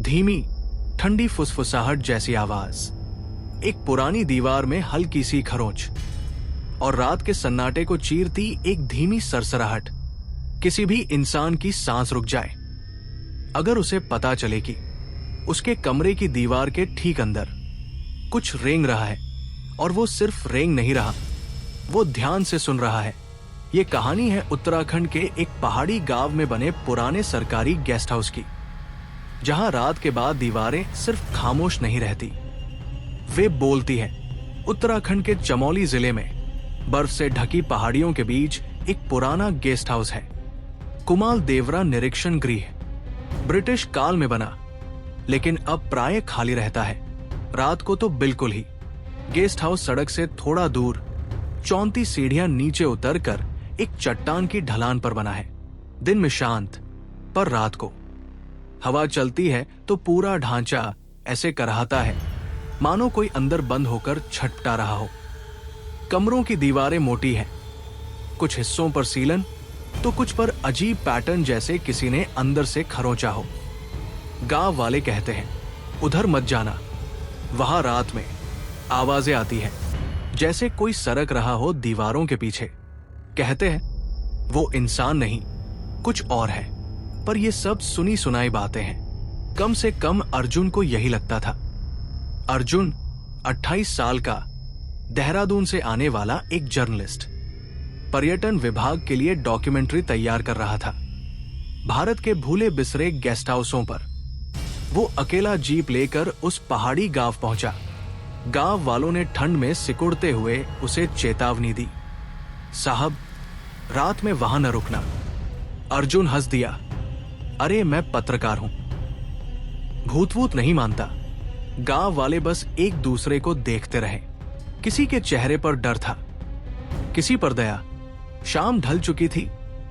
धीमी ठंडी फुसफुसाहट जैसी आवाज, एक पुरानी दीवार में हल्की सी खरोंच और रात के सन्नाटे को चीरती एक धीमी सरसराहट। किसी भी इंसान की सांस रुक जाए अगर उसे पता चले कि उसके कमरे की दीवार के ठीक अंदर कुछ रेंग रहा है, और वो सिर्फ रेंग नहीं रहा, वो ध्यान से सुन रहा है। ये कहानी है उत्तराखंड के एक पहाड़ी गांव में बने पुराने सरकारी गेस्ट हाउस की, जहां रात के बाद दीवारें सिर्फ खामोश नहीं रहती, वे बोलती हैं। उत्तराखंड के चमोली जिले में बर्फ से ढकी पहाड़ियों के बीच एक पुराना गेस्ट हाउस है। कुमाल देवरा निरीक्षण गृह ब्रिटिश काल में बना, लेकिन अब प्राय खाली रहता है। रात को तो बिल्कुल ही। गेस्ट हाउस सड़क से थोड़ा दूर 34 सीढ़ियां नीचे उतरकर एक चट्टान की ढलान पर बना है। दिन में शांत, पर रात को हवा चलती है तो पूरा ढांचा ऐसे कराहता है मानो कोई अंदर बंद होकर छटपटा रहा हो। कमरों की दीवारें मोटी हैं, कुछ हिस्सों पर सीलन तो कुछ पर अजीब पैटर्न जैसे किसी ने अंदर से खरोंचा हो। गांव वाले कहते हैं उधर मत जाना, वहां रात में आवाजें आती हैं जैसे कोई सरक रहा हो दीवारों के पीछे। कहते हैं वो इंसान नहीं, कुछ और है, पर ये सब सुनी सुनाई बातें हैं। कम से कम अर्जुन को यही लगता था। अर्जुन 28 साल का, देहरादून से आने वाला एक जर्नलिस्ट, पर्यटन विभाग के लिए डॉक्यूमेंट्री तैयार कर रहा था। भारत के भूले बिसरे गेस्ट हाउसों पर वो अकेला जीप लेकर उस पहाड़ी गांव पहुंचा। गांव वालों ने ठंड में सिकुड़ते हुए उसे चेतावनी दी, साहब रात में वहां न रुकना। अर्जुन हंस दिया, अरे मैं पत्रकार हूं, भूत वूत नहीं मानता। गांव वाले बस एक दूसरे को देखते रहे। किसी के चेहरे पर डर था, किसी पर दया। शाम ढल चुकी थी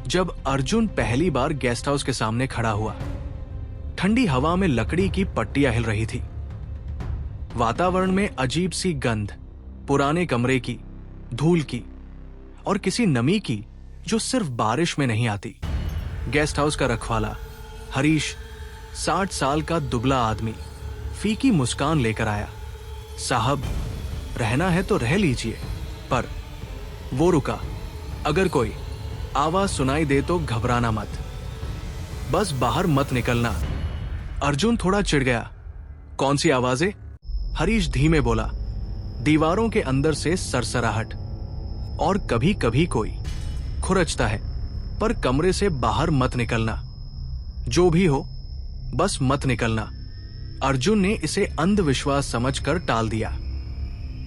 जब अर्जुन पहली बार गेस्ट हाउस के सामने खड़ा हुआ। ठंडी हवा में लकड़ी की पट्टियां हिल रही थी। वातावरण में अजीब सी गंध, पुराने कमरे की, धूल की और किसी नमी की जो सिर्फ बारिश में नहीं आती। गेस्ट हाउस का रखवाला हरीश, 60 साल का दुबला आदमी, फीकी मुस्कान लेकर आया। साहब रहना है तो रह लीजिए। पर वो रुका। अगर कोई आवाज सुनाई दे तो घबराना मत, बस बाहर मत निकलना। अर्जुन थोड़ा चिढ़ गया। कौन सी आवाजें? हरीश धीमे बोला। दीवारों के अंदर से सरसराहट, और कभी कभी कोई खुरचता है, पर कमरे से बाहर मत निकलना। जो भी हो बस मत निकलना। अर्जुन ने इसे अंधविश्वास समझकर टाल दिया,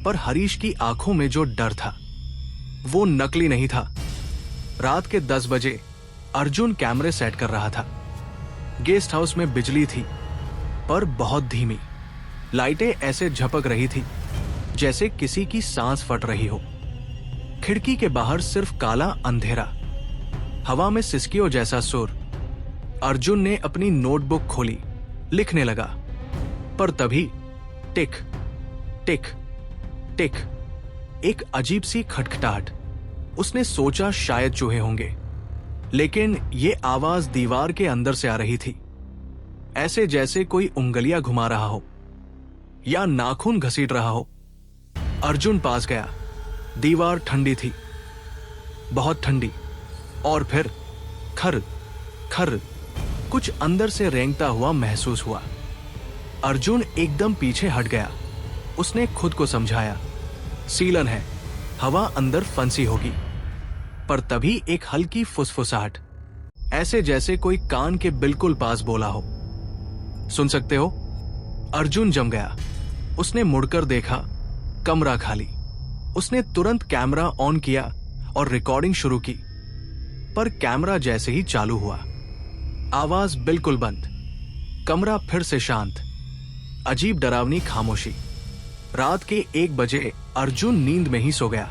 पर हरीश की आंखों में जो डर था वो नकली नहीं था। रात के 10 बजे अर्जुन कैमरे सेट कर रहा था। गेस्ट हाउस में बिजली थी, पर बहुत धीमी। लाइटें ऐसे झपक रही थी जैसे किसी की सांस फट रही हो। खिड़की के बाहर सिर्फ काला अंधेरा, हवा में सिसकियों जैसा सुर। अर्जुन ने अपनी नोटबुक खोली, लिखने लगा, पर तभी टिक टिक टिक, एक अजीब सी खटखटाहट। उसने सोचा शायद चूहे होंगे, लेकिन ये आवाज दीवार के अंदर से आ रही थी, ऐसे जैसे कोई उंगलियां घुमा रहा हो या नाखून घसीट रहा हो। अर्जुन पास गया। दीवार ठंडी थी, बहुत ठंडी। और फिर खर खर, कुछ अंदर से रेंगता हुआ महसूस हुआ। अर्जुन एकदम पीछे हट गया। उसने खुद को समझाया, सीलन है, हवा अंदर फंसी होगी। पर तभी एक हल्की फुसफुसाहट, ऐसे जैसे कोई कान के बिल्कुल पास बोला हो। सुन सकते हो? अर्जुन जम गया। उसने मुड़कर देखा, कमरा खाली। उसने तुरंत कैमरा ऑन किया और रिकॉर्डिंग शुरू की, पर कैमरा जैसे ही चालू हुआ, आवाज बिल्कुल बंद। कमरा फिर से शांत, अजीब डरावनी खामोशी। रात के 1 बजे अर्जुन नींद में ही सो गया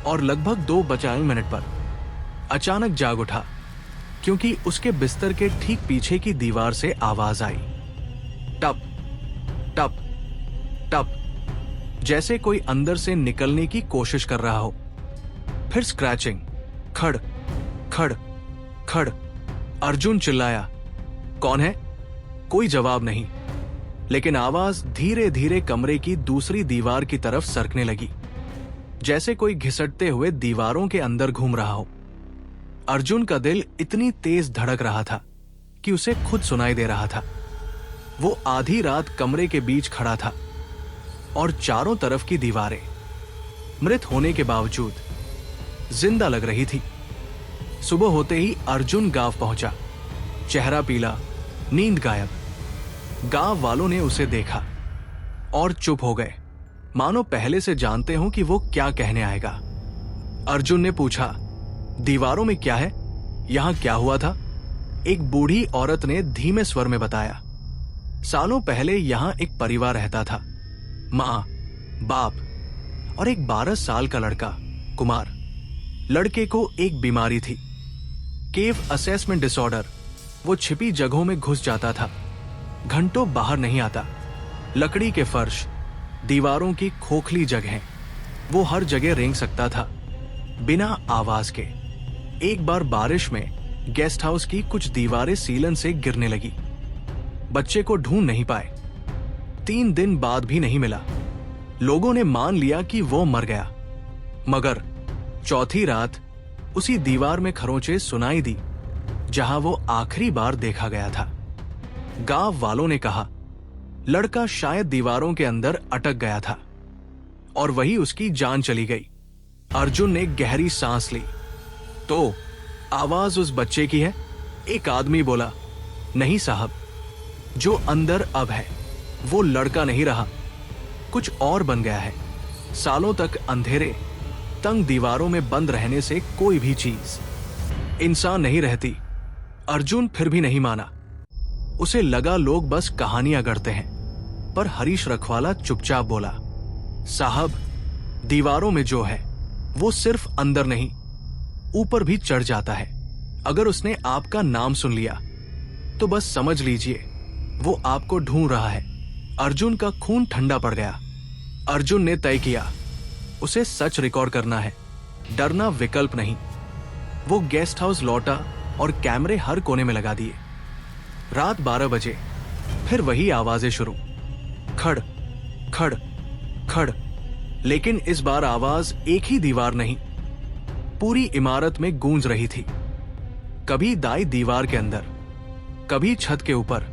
और लगभग 2 मिनट पर अचानक जाग उठा, क्योंकि उसके बिस्तर के ठीक पीछे की दीवार से आवाज आई, टप टप टप, जैसे कोई अंदर से निकलने की कोशिश कर रहा हो। फिर स्क्रैचिंग, खड़ खड़ खड़। अर्जुन चिल्लाया, कौन है? कोई जवाब नहीं। लेकिन आवाज धीरे धीरे कमरे की दूसरी दीवार की तरफ सरकने लगी, जैसे कोई घिसटते हुए दीवारों के अंदर घूम रहा हो। अर्जुन का दिल इतनी तेज धड़क रहा था कि उसे खुद सुनाई दे रहा था। वो आधी रात कमरे के बीच खड़ा था और चारों तरफ की दीवारें मृत होने के बावजूद जिंदा लग रही थी। सुबह होते ही अर्जुन गांव पहुंचा, चेहरा पीला, नींद गायब। गांव वालों ने उसे देखा और चुप हो गए, मानो पहले से जानते हो कि वो क्या कहने आएगा। अर्जुन ने पूछा, दीवारों में क्या है? यहां क्या हुआ था? एक बूढ़ी औरत ने धीमे स्वर में बताया, सालों पहले यहां एक परिवार रहता था, मां, बाप और एक 12 साल का लड़का, कुमार। लड़के को एक बीमारी थी, केव असेसमेंट डिसऑर्डर। वो छिपी जगहों में घुस जाता था, घंटों बाहर नहीं आता। लकड़ी के फर्श, दीवारों की खोखली जगहें, वो हर जगह रेंग सकता था बिना आवाज के। एक बार बारिश में गेस्ट हाउस की कुछ दीवारें सीलन से गिरने लगी। बच्चे को ढूंढ नहीं पाए, 3 दिन बाद भी नहीं मिला। लोगों ने मान लिया कि वो मर गया, मगर चौथी रात उसी दीवार में खरोंचें सुनाई दी जहां वो आखिरी बार देखा गया था। गांव वालों ने कहा, लड़का शायद दीवारों के अंदर अटक गया था और वही उसकी जान चली गई। अर्जुन ने गहरी सांस ली। तो आवाज उस बच्चे की है? एक आदमी बोला, नहीं साहब, जो अंदर अब है वो लड़का नहीं रहा, कुछ और बन गया है। सालों तक अंधेरे, तंग दीवारों में बंद रहने से कोई भी चीज इंसान नहीं रहती। अर्जुन फिर भी नहीं माना। उसे लगा लोग बस कहानियां गढ़ते हैं, पर हरीश रखवाला चुपचाप बोला, साहब, दीवारों में जो है वो सिर्फ अंदर नहीं, ऊपर भी चढ़ जाता है। अगर उसने आपका नाम सुन लिया तो बस समझ लीजिए वो आपको ढूंढ रहा है। अर्जुन का खून ठंडा पड़ गया। अर्जुन ने तय किया, उसे सच रिकॉर्ड करना है, डरना विकल्प नहीं। वो गेस्ट हाउस लौटा और कैमरे हर कोने में लगा दिए। रात 12 बजे फिर वही आवाजें शुरू, खड़ खड़ खड़। लेकिन इस बार आवाज एक ही दीवार नहीं, पूरी इमारत में गूंज रही थी। कभी दाई दीवार के अंदर, कभी छत के ऊपर,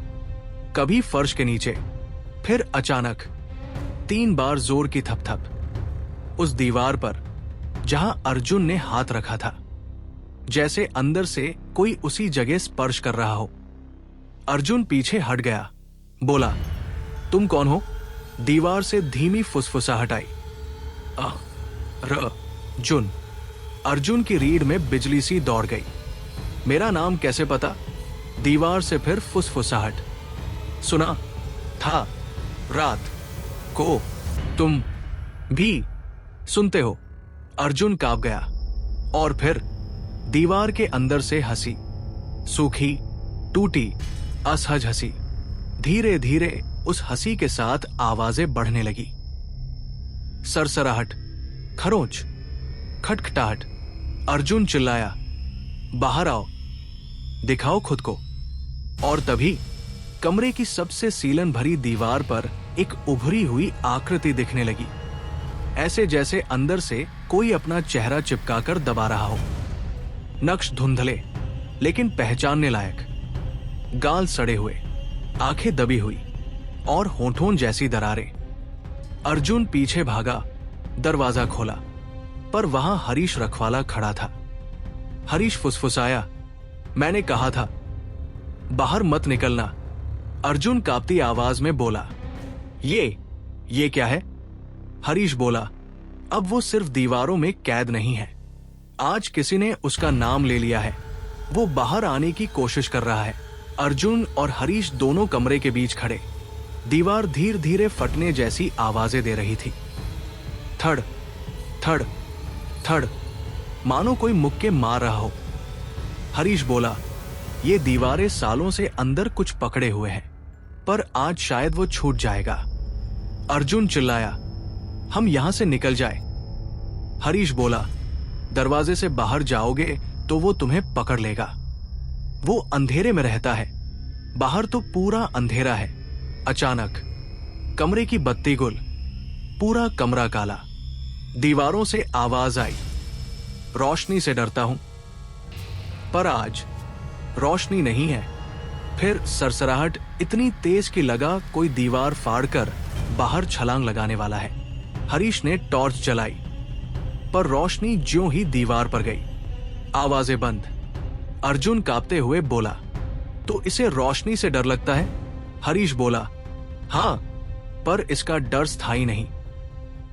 कभी फर्श के नीचे। फिर अचानक 3 बार जोर की थपथप उस दीवार पर जहां अर्जुन ने हाथ रखा था, जैसे अंदर से कोई उसी जगह स्पर्श कर रहा हो। अर्जुन पीछे हट गया, बोला, तुम कौन हो? दीवार से धीमी फुसफुसाहट आई, जुन। अर्जुन की रीढ़ में बिजली सी दौड़ गई। मेरा नाम कैसे पता? दीवार से फिर फुसफुसाहट, सुना था रात को तुम भी सुनते हो। अर्जुन कांप गया और फिर दीवार के अंदर से हंसी, सूखी, टूटी, असहज हंसी। धीरे धीरे उस हंसी के साथ आवाजें बढ़ने लगी, सरसराहट, खरोंच, खटखटाहट। अर्जुन चिल्लाया, बाहर आओ, दिखाओ खुद को। और तभी कमरे की सबसे सीलन भरी दीवार पर एक उभरी हुई आकृति दिखने लगी, ऐसे जैसे अंदर से कोई अपना चेहरा चिपकाकर दबा रहा हो। नक्श धुंधले लेकिन पहचानने लायक, गाल सड़े हुए, आंखें दबी हुई और होंठों जैसी दरारें। अर्जुन पीछे भागा, दरवाजा खोला, पर वहां हरीश रखवाला खड़ा था। हरीश फुसफुसाया, मैंने कहा था बाहर मत निकलना। अर्जुन कांपती आवाज में बोला, ये क्या है? हरीश बोला, अब वो सिर्फ दीवारों में कैद नहीं है, आज किसी ने उसका नाम ले लिया है। वो बाहर आने की कोशिश कर रहा है। अर्जुन और हरीश दोनों कमरे के बीच खड़े। दीवार धीरे धीरे फटने जैसी आवाजें दे रही थी, थड़ थड़ थड़, मानो कोई मुक्के मार रहा हो। हरीश बोला, ये दीवारें सालों से अंदर कुछ पकड़े हुए हैं, पर आज शायद वो छूट जाएगा। अर्जुन चिल्लाया, हम यहां से निकल जाए। हरीश बोला, दरवाजे से बाहर जाओगे तो वो तुम्हें पकड़ लेगा। वो अंधेरे में रहता है, बाहर तो पूरा अंधेरा है। अचानक कमरे की बत्ती गुल, पूरा कमरा काला। दीवारों से आवाज आई, रोशनी से डरता हूं, पर आज रोशनी नहीं है। फिर सरसराहट इतनी तेज कि लगा कोई दीवार फाड़कर बाहर छलांग लगाने वाला है। हरीश ने टॉर्च जलाई, पर रोशनी ज्यों ही दीवार पर गई। आवाजें बंद। अर्जुन कांपते हुए बोला, तो इसे रोशनी से डर लगता है? हरीश बोला, हां, पर इसका डर स्थायी नहीं,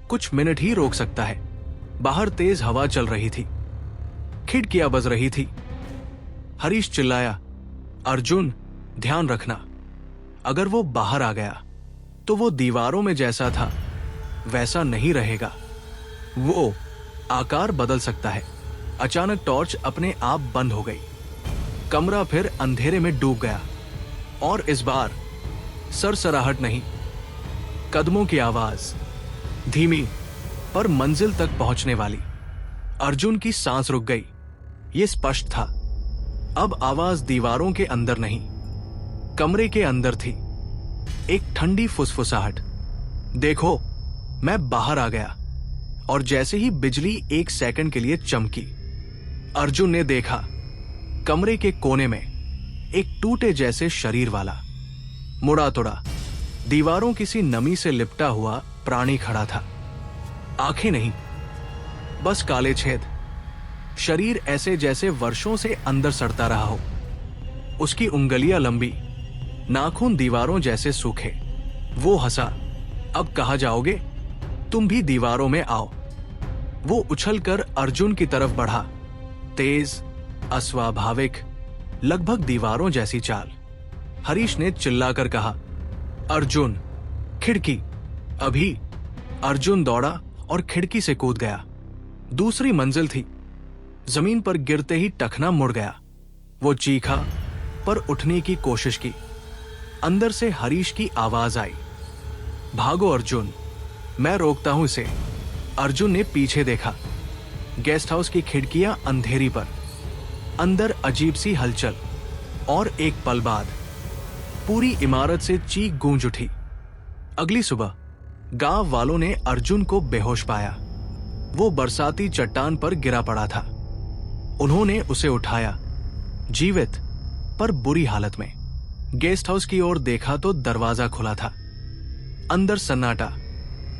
कुछ मिनट ही रोक सकता है। बाहर तेज हवा चल रही थी, खिड़कियां बज रही थी। हरीश चिल्लाया, अर्जुन, ध्यान रखना, अगर वो बाहर आ गया तो वो दीवारों में जैसा था वैसा नहीं रहेगा, वो आकार बदल सकता है। अचानक टॉर्च अपने आप बंद हो गई। कमरा फिर अंधेरे में डूब गया, और इस बार सरसराहट नहीं, कदमों की आवाज, धीमी पर मंजिल तक पहुंचने वाली। अर्जुन की सांस रुक गई। यह स्पष्ट था, अब आवाज दीवारों के अंदर नहीं, कमरे के अंदर थी। एक ठंडी फुसफुसाहट, देखो, मैं बाहर आ गया। और जैसे ही बिजली एक सेकंड के लिए चमकी, अर्जुन ने देखा, कमरे के कोने में एक टूटे जैसे शरीर वाला, मुड़ा तुड़ा, दीवारों किसी नमी से लिपटा हुआ प्राणी खड़ा था। आंखें नहीं, बस काले छेद। शरीर ऐसे जैसे वर्षों से अंदर सड़ता रहा हो। उसकी उंगलियां लंबी, नाखून दीवारों जैसे सूखे। वो हंसा, अब कहाँ जाओगे? तुम भी दीवारों में आओ। वो उछलकर अर्जुन की तरफ बढ़ा, तेज, अस्वाभाविक, लगभग दीवारों जैसी चाल। हरीश ने चिल्लाकर कहा, अर्जुन, खिड़की, अभी। अर्जुन दौड़ा और खिड़की से कूद गया। दूसरी मंजिल थी। जमीन पर गिरते ही टखना मुड़ गया। वो चीखा, पर उठने की कोशिश की। अंदर से हरीश की आवाज आई, भागो अर्जुन, मैं रोकता हूं इसे। अर्जुन ने पीछे देखा। गेस्ट हाउस की खिड़कियां अंधेरी पर, अंदर अजीब सी हलचल, और एक पल बाद पूरी इमारत से चीख गूंज उठी। अगली सुबह गांव वालों ने अर्जुन को बेहोश पाया। वो बरसाती चट्टान पर गिरा पड़ा था। उन्होंने उसे उठाया, जीवित पर बुरी हालत में। गेस्ट हाउस की ओर देखा तो दरवाजा खुला था। अंदर सन्नाटा,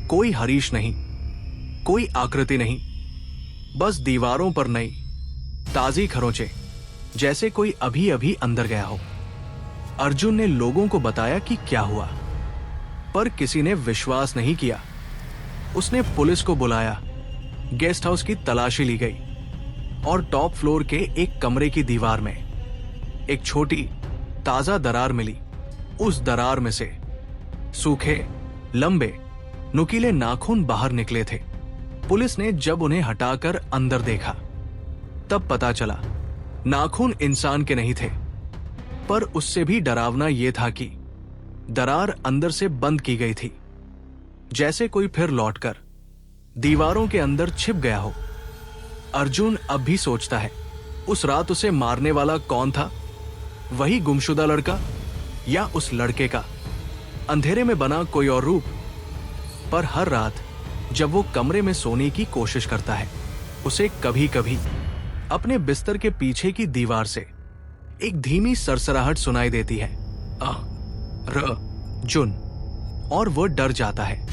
कोई हरीश नहीं, कोई आकृति नहीं, बस दीवारों पर नई ताजी खरोंचे, जैसे कोई अभी अभी अंदर गया हो। अर्जुन ने लोगों को बताया कि क्या हुआ, पर किसी ने विश्वास नहीं किया। उसने पुलिस को बुलाया, गेस्ट हाउस की तलाशी ली गई, और टॉप फ्लोर के एक कमरे की दीवार में एक छोटी ताजा दरार मिली। उस दरार में से सूखे, लंबे, नुकीले नाखून बाहर निकले थे। पुलिस ने जब उन्हें हटाकर अंदर देखा, तब पता चला नाखून इंसान के नहीं थे। पर उससे भी डरावना यह था कि दरार अंदर से बंद की गई थी, जैसे कोई फिर लौटकर दीवारों के अंदर छिप गया हो। अर्जुन अब भी सोचता है, उस रात उसे मारने वाला कौन था? वही गुमशुदा लड़का, या उस लड़के का अंधेरे में बना कोई और रूप? पर हर रात जब वो कमरे में सोने की कोशिश करता है, उसे कभी कभी अपने बिस्तर के पीछे की दीवार से एक धीमी सरसराहट सुनाई देती है, आ, र, जुन, और वो डर जाता है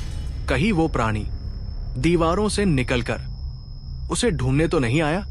कहीं वो प्राणी दीवारों से निकलकर उसे ढूंढने तो नहीं आया।